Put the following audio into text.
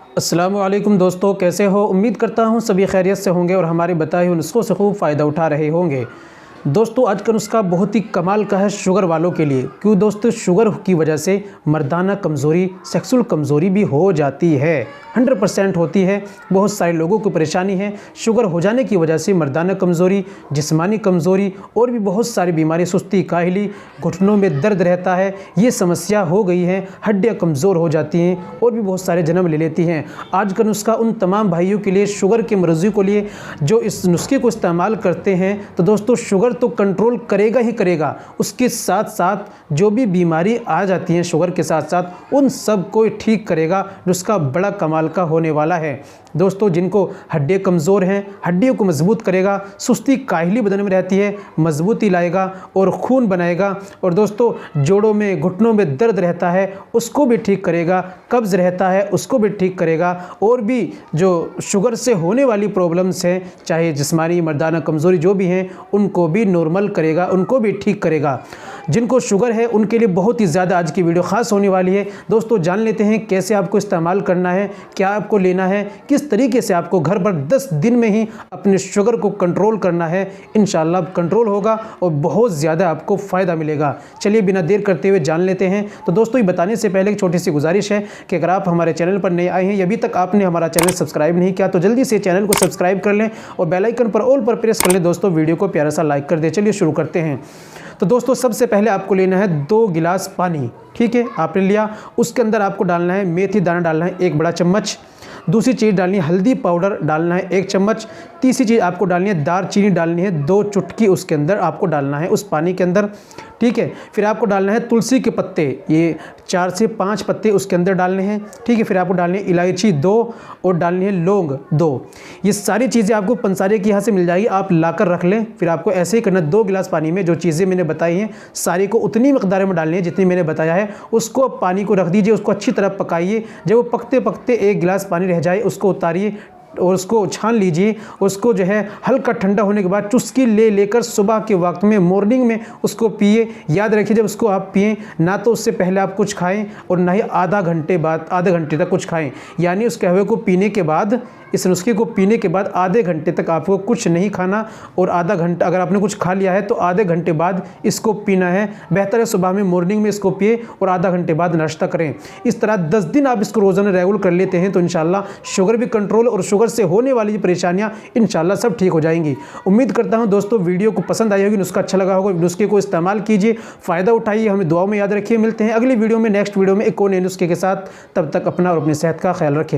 अस्सलामुअलैकुम दोस्तों, कैसे हो? उम्मीद करता हूँ सभी खैरियत से होंगे और हमारे बताए हुए नुस्खों से खूब फ़ायदा उठा रहे होंगे। दोस्तों, आज का नुस्खा बहुत ही कमाल का है शुगर वालों के लिए। क्यों दोस्तों? शुगर की वजह से मर्दाना कमज़ोरी, सेक्सुअल कमज़ोरी भी हो जाती है, 100% होती है। बहुत सारे लोगों को परेशानी है शुगर हो जाने की वजह से मर्दाना कमज़ोरी, जिस्मानी कमज़ोरी और भी बहुत सारी बीमारी, सुस्ती, काहली, घुटनों में दर्द रहता है, ये समस्या हो गई है। हड्डियाँ कमज़ोर हो जाती हैं और भी बहुत सारे जन्म ले लेती हैं। आज का नुस्खा उन तमाम भाइयों के लिए, शुगर के मरीज़ों के लिए जो इस नुस्खे को इस्तेमाल करते हैं। तो दोस्तों, शुगर तो कंट्रोल करेगा ही करेगा, उसके साथ साथ जो भी बीमारी आ जाती है शुगर के साथ साथ उन सब को ठीक करेगा। नुस्खा बड़ा कमाल का होने वाला है। दोस्तों, जिनको हड्डियाँ कमज़ोर हैं, हड्डियों को मजबूत करेगा, सुस्ती काहली बदन में रहती है, मजबूती लाएगा और खून बनाएगा। और दोस्तों, जोड़ों में, घुटनों में दर्द रहता है उसको भी ठीक करेगा, कब्ज़ रहता है उसको भी ठीक करेगा, और भी जो शुगर से होने वाली प्रॉब्लम्स हैं, चाहे जिस्मानी, मर्दाना कमज़ोरी जो भी हैं, उनको भी नॉर्मल करेगा, उनको भी ठीक करेगा। जिनको शुगर है उनके लिए बहुत ही ज़्यादा आज की वीडियो ख़ास होने वाली है। दोस्तों, जान लेते हैं कैसे आपको इस्तेमाल करना है, क्या आपको लेना है, किस तरीके से आपको घर पर 10 दिन में ही अपने शुगर को कंट्रोल करना है। इंशाल्लाह कंट्रोल होगा और बहुत ज़्यादा आपको फ़ायदा मिलेगा। चलिए बिना देर करते हुए जान लेते हैं। तो दोस्तों, ये बताने से पहले एक छोटी सी गुजारिश है कि अगर आप हमारे चैनल पर नए आए हैं, अभी तक आपने हमारा चैनल सब्सक्राइब नहीं किया, तो जल्दी से चैनल को सब्सक्राइब कर लें और बेल आइकन पर ऑल पर प्रेस कर लें। दोस्तों, वीडियो को प्यारा सा लाइक कर दें। चलिए शुरू करते हैं। तो दोस्तों, सबसे पहले आपको लेना है 2 गिलास पानी। ठीक है, आपने लिया, उसके अंदर आपको डालना है मेथी दाना, डालना है 1 बड़ा चम्मच। दूसरी चीज़ डालनी है हल्दी पाउडर, डालना है 1 चम्मच। तीसरी चीज़ आपको डालनी है दालचीनी, डालनी है 2 चुटकी, उसके अंदर आपको डालना है उस पानी के अंदर। ठीक है, फिर आपको डालना है तुलसी के पत्ते, ये 4 से 5 पत्ते उसके अंदर डालने हैं। ठीक है, फिर आपको डालनी है इलायची 2 और डालनी है लौंग 2। ये सारी चीज़ें आपको पंसारे के यहाँ से मिल जाएगी, आप लाकर रख लें। फिर आपको ऐसे ही करना, 2 गिलास पानी में जो चीज़ें मैंने बताई हैं सारी को उतनी मकदार में डालनी है जितनी मैंने बताया है। उसको पानी को रख दीजिए, उसको अच्छी तरह पकाइए। जब वो पकते पकते 1 गिलास पानी रह जाए उसको उतारिए और उसको छान लीजिए। उसको जो है हल्का ठंडा होने के बाद चुस्की ले लेकर सुबह के वक्त में, मॉर्निंग में उसको पिए। याद रखिए, जब उसको आप पिएं ना तो उससे पहले आप कुछ खाएं और ना ही आधे घंटे तक कुछ खाएं। यानी उस कहवे को पीने के बाद, इस नुस्खे को पीने के बाद आधे घंटे तक आपको कुछ नहीं खाना और आधा घंटा अगर आपने कुछ खा लिया है तो आधे घंटे बाद इसको पीना है। बेहतर है सुबह में, मॉर्निंग में इसको पिए और आधा घंटे बाद नाश्ता करें। इस तरह 10 दिन आप इसको रोज़ाना रेगुलर कर लेते हैं तो इंशाल्लाह शुगर भी कंट्रोल और शुगर से होने वाली परेशानियां इंशाल्लाह सब ठीक हो जाएंगी। उम्मीद करता हूं दोस्तों वीडियो को पसंद आई होगी, नुस्खा अच्छा लगा होगा। नुस्खे को इस्तेमाल कीजिए, फ़ायदा उठाइए, हमें दुआओं में याद रखिए। मिलते हैं अगली वीडियो में, नेक्स्ट वीडियो में एक और नए नुस्खे के साथ। तब तक अपना और अपनी सेहत का ख्याल रखें।